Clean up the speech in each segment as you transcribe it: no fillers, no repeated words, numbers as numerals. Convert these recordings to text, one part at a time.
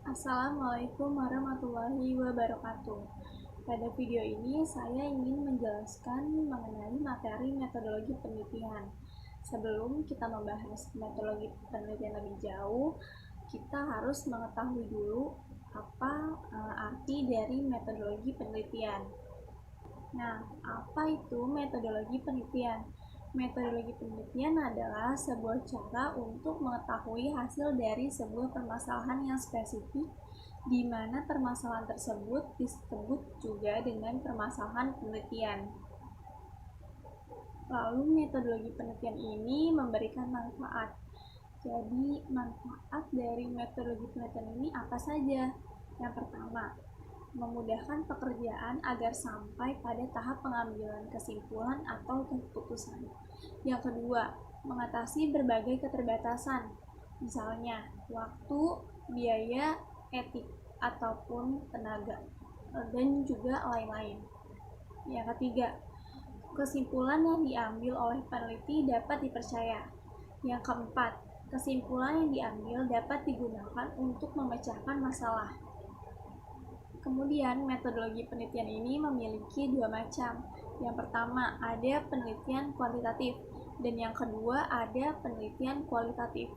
Assalamualaikum warahmatullahi wabarakatuh. Pada video ini saya ingin menjelaskan mengenai materi metodologi penelitian. Sebelum kita membahas metodologi penelitian lebih jauh, kita harus mengetahui dulu apa arti dari metodologi penelitian. Nah, apa itu metodologi penelitian? Metodologi penelitian adalah sebuah cara untuk mengetahui hasil dari sebuah permasalahan yang spesifik, di mana permasalahan tersebut disebut juga dengan permasalahan penelitian. Lalu metodologi penelitian ini memberikan manfaat. Jadi, manfaat dari metodologi penelitian ini apa saja? Yang pertama, memudahkan pekerjaan agar sampai pada tahap pengambilan kesimpulan atau keputusan. Yang kedua, mengatasi berbagai keterbatasan, misalnya waktu, biaya, etik, ataupun tenaga, dan juga lain-lain. Yang ketiga, kesimpulan yang diambil oleh peneliti dapat dipercaya. Yang keempat, kesimpulan yang diambil dapat digunakan untuk memecahkan masalah. Kemudian, metodologi penelitian ini memiliki dua macam. Yang pertama, ada penelitian kuantitatif, dan yang kedua, ada penelitian kualitatif.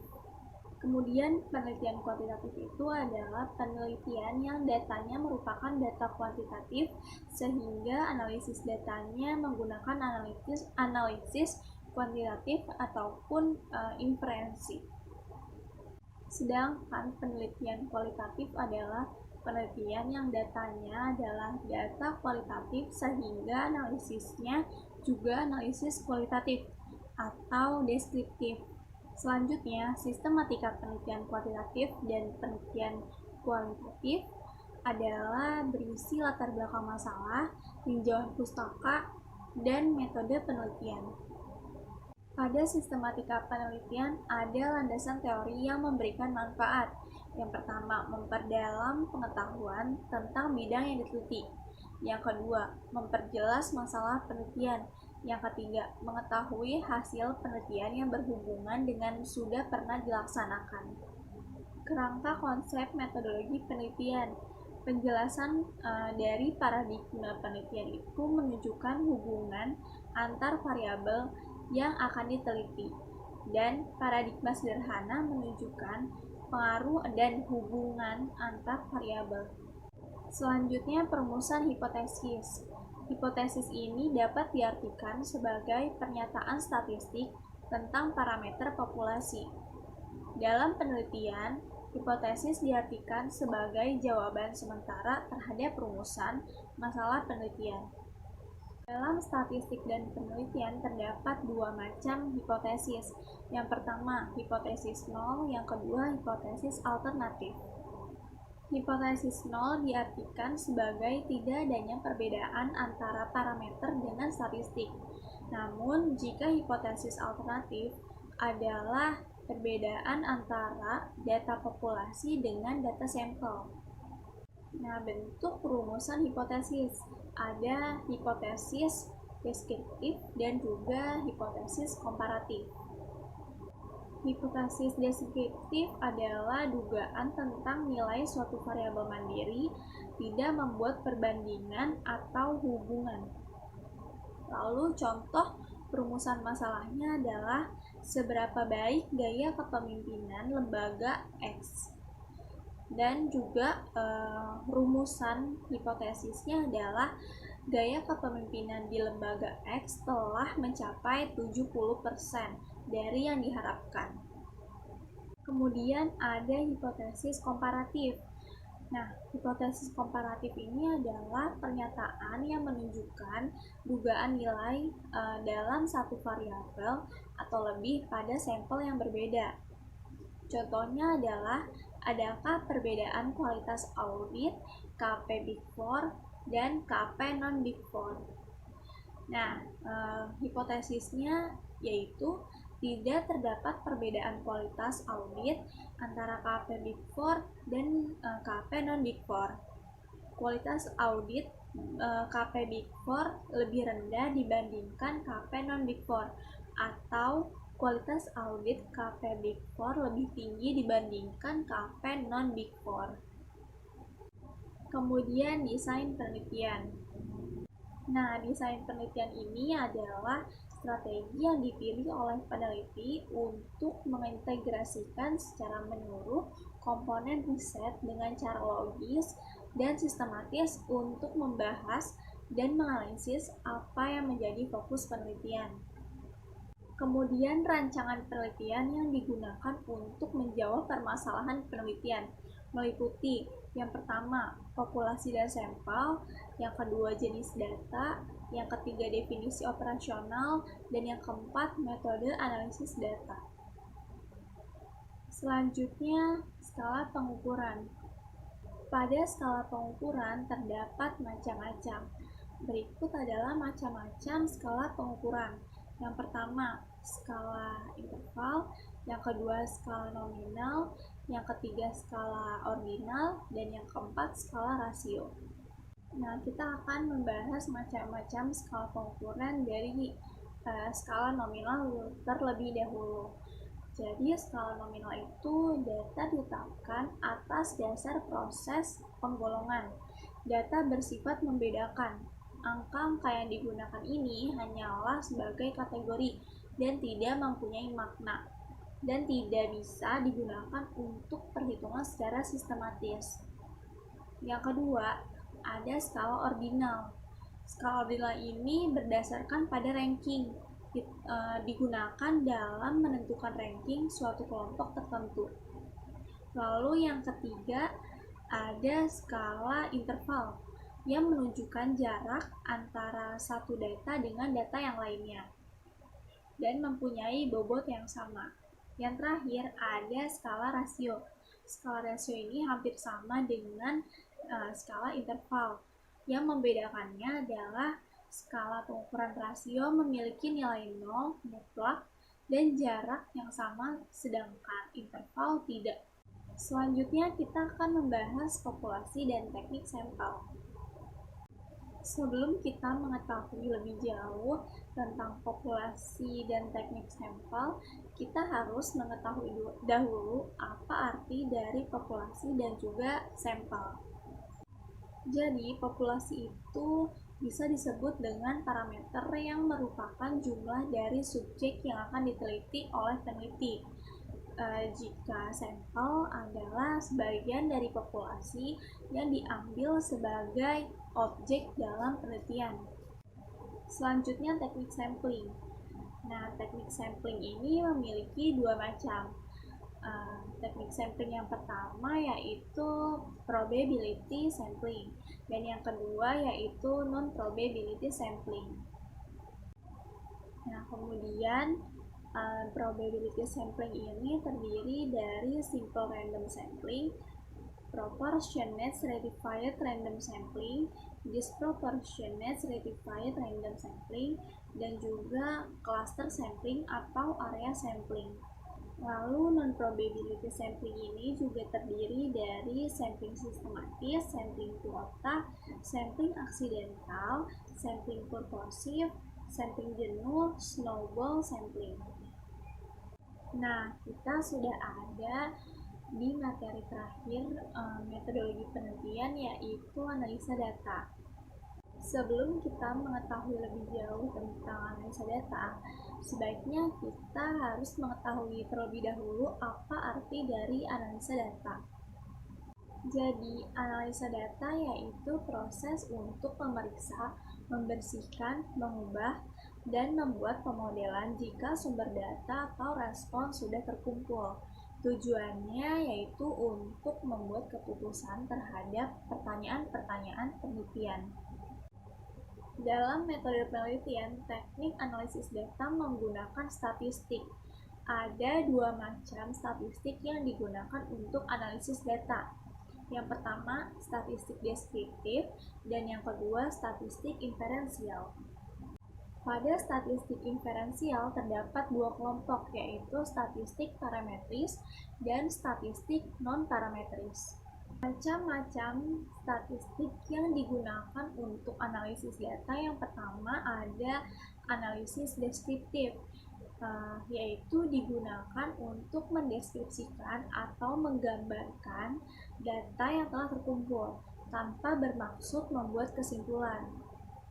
Kemudian, penelitian kuantitatif itu adalah penelitian yang datanya merupakan data kuantitatif, sehingga analisis datanya menggunakan analisis kuantitatif ataupun inferensi. Sedangkan penelitian kualitatif adalah penelitian yang datanya adalah data kualitatif sehingga analisisnya juga analisis kualitatif atau deskriptif. Selanjutnya, sistematika penelitian kuantitatif dan penelitian kualitatif adalah berisi latar belakang masalah, tinjauan pustaka, dan metode penelitian. Pada sistematika penelitian, ada landasan teori yang memberikan manfaat. Yang pertama, memperdalam pengetahuan tentang bidang yang diteliti. Yang kedua, memperjelas masalah penelitian. Yang ketiga, mengetahui hasil penelitian yang berhubungan dengan sudah pernah dilaksanakan. Kerangka konsep metodologi penelitian. Penjelasan dari paradigma penelitian itu menunjukkan hubungan antar variabel yang akan diteliti, dan paradigma sederhana menunjukkan pengaruh dan hubungan antar variabel. Selanjutnya, perumusan hipotesis. Hipotesis ini dapat diartikan sebagai pernyataan statistik tentang parameter populasi. Dalam penelitian, hipotesis diartikan sebagai jawaban sementara terhadap rumusan masalah penelitian. Dalam statistik dan penelitian terdapat dua macam hipotesis. Yang pertama, hipotesis nol, yang kedua, hipotesis alternatif. Hipotesis nol diartikan sebagai tidak adanya perbedaan antara parameter dengan statistik. Namun, jika hipotesis alternatif adalah perbedaan antara data populasi dengan data sampel. Nah, bentuk perumusan hipotesis. Ada hipotesis deskriptif dan juga hipotesis komparatif. Hipotesis deskriptif adalah dugaan tentang nilai suatu variabel mandiri tidak membuat perbandingan atau hubungan. Lalu contoh perumusan masalahnya adalah seberapa baik gaya kepemimpinan lembaga X. Dan juga rumusan hipotesisnya adalah gaya kepemimpinan di lembaga X telah mencapai 70% dari yang diharapkan. Kemudian ada hipotesis komparatif. Nah, hipotesis komparatif ini adalah pernyataan yang menunjukkan dugaan nilai dalam satu variabel atau lebih pada sampel yang berbeda. Contohnya adalah adakah perbedaan kualitas audit KP Big Four dan KP non Big Four. Nah, hipotesisnya yaitu tidak terdapat perbedaan kualitas audit antara KP Big Four dan KP non Big Four. Kualitas audit KP Big Four lebih rendah dibandingkan KP non Big Four atau kualitas audit KP Big Four lebih tinggi dibandingkan KP non-Big Four. Kemudian desain penelitian. Nah, desain penelitian ini adalah strategi yang dipilih oleh peneliti untuk mengintegrasikan secara menyeluruh komponen riset dengan cara logis dan sistematis untuk membahas dan menganalisis apa yang menjadi fokus penelitian. Kemudian rancangan penelitian yang digunakan untuk menjawab permasalahan penelitian meliputi yang pertama, populasi dan sampel, yang kedua, jenis data, yang ketiga, definisi operasional, dan yang keempat, metode analisis data. Selanjutnya, skala pengukuran. Pada skala pengukuran terdapat macam-macam. Berikut adalah macam-macam skala pengukuran. Yang pertama, skala interval, yang kedua skala nominal, yang ketiga skala ordinal, dan yang keempat skala rasio. Nah, kita akan membahas macam-macam skala pengukuran dari skala nominal terlebih dahulu. Jadi, skala nominal itu data ditetapkan atas dasar proses penggolongan. Data bersifat membedakan. Angka-angka yang digunakan ini hanyalah sebagai kategori dan tidak mempunyai makna dan tidak bisa digunakan untuk perhitungan secara sistematis. Yang kedua, ada skala ordinal. Skala ordinal ini berdasarkan pada ranking, digunakan dalam menentukan ranking suatu kelompok tertentu. Lalu yang ketiga, ada skala interval yang menunjukkan jarak antara satu data dengan data yang lainnya dan mempunyai bobot yang sama. Yang terakhir, ada skala rasio. Skala rasio ini hampir sama dengan skala interval. Yang membedakannya adalah skala pengukuran rasio memiliki nilai 0 mutlak dan jarak yang sama, sedangkan interval tidak. Selanjutnya, kita akan membahas populasi dan teknik sampel. Sebelum kita mengetahui lebih jauh tentang populasi dan teknik sampel, kita harus mengetahui dahulu apa arti dari populasi dan juga sampel. Jadi, populasi itu bisa disebut dengan parameter yang merupakan jumlah dari subjek yang akan diteliti oleh peneliti. Jika sampel adalah sebagian dari populasi yang diambil sebagai objek dalam penelitian. Selanjutnya, teknik sampling. Nah, teknik sampling ini memiliki dua macam. Teknik sampling yang pertama yaitu probability sampling dan yang kedua yaitu non-probability sampling. Nah, kemudian probability sampling ini terdiri dari simple random sampling, proportionate stratified random sampling, disproportionate stratified random sampling, dan juga cluster sampling atau area sampling. Lalu non-probability sampling ini juga terdiri dari sampling sistematis, sampling kuota, sampling aksidental, sampling purposive, sampling jenuh, snowball sampling. Nah, kita sudah ada di materi terakhir metodologi penelitian, yaitu analisa data. Sebelum kita mengetahui lebih jauh tentang analisa data, sebaiknya kita harus mengetahui terlebih dahulu apa arti dari analisa data. Jadi, analisa data yaitu proses untuk memeriksa, membersihkan, mengubah, dan membuat pemodelan jika sumber data atau respon sudah terkumpul. Tujuannya yaitu untuk membuat keputusan terhadap pertanyaan-pertanyaan penelitian. Dalam metode penelitian, teknik analisis data menggunakan statistik. Ada dua macam statistik yang digunakan untuk analisis data. Yang pertama, statistik deskriptif, dan yang kedua, statistik inferensial. Pada statistik inferensial terdapat dua kelompok, yaitu statistik parametris dan statistik non-parametris. Macam-macam statistik yang digunakan untuk analisis data. Yang pertama ada analisis deskriptif. yaitu digunakan untuk mendeskripsikan atau menggambarkan data yang telah terkumpul tanpa bermaksud membuat kesimpulan.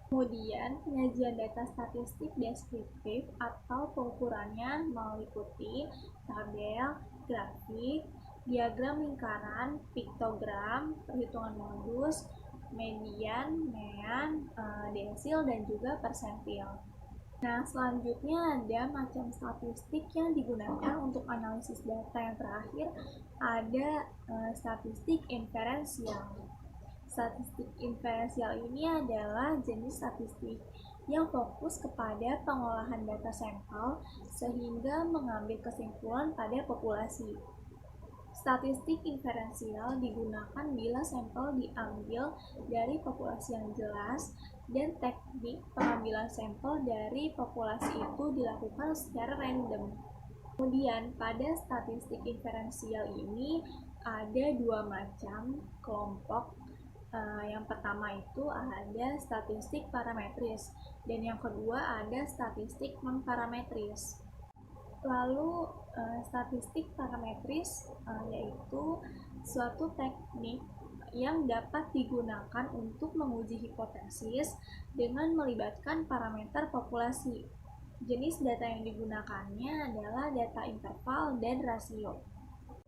Kemudian, penyajian data statistik deskriptif atau pengukurannya meliputi tabel, grafik, diagram lingkaran, piktogram, perhitungan modus, median, mean, desil, dan juga persentil. Nah, selanjutnya ada macam statistik yang digunakan untuk analisis data. Yang terakhir ada statistik inferensial. Statistik inferensial ini adalah jenis statistik yang fokus kepada pengolahan data sampel sehingga mengambil kesimpulan pada populasi. Statistik inferensial digunakan bila sampel diambil dari populasi yang jelas dan teknik pengambilan sampel dari populasi itu dilakukan secara random. Kemudian pada statistik inferensial ini ada dua macam kelompok. Yang pertama itu ada statistik parametris dan yang kedua ada statistik non-parametris. Lalu statistik parametris yaitu suatu teknik yang dapat digunakan untuk menguji hipotesis dengan melibatkan parameter populasi. Jenis data yang digunakannya adalah data interval dan rasio.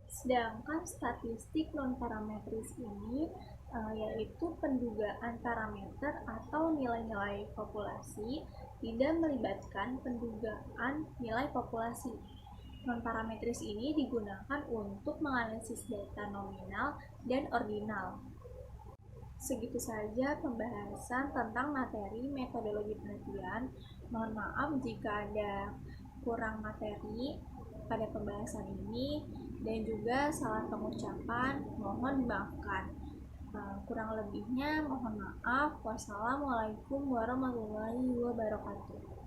Sedangkan statistik non-parametris ini yaitu pendugaan parameter atau nilai-nilai populasi tidak melibatkan pendugaan nilai populasi. Non-parametris ini digunakan untuk menganalisis data nominal dan ordinal. Segitu saja pembahasan tentang materi metodologi penelitian. Mohon maaf jika ada kurang materi pada pembahasan ini dan juga salah pengucapan, mohon dimaafkan. Kurang lebihnya mohon maaf. Wassalamualaikum warahmatullahi wabarakatuh.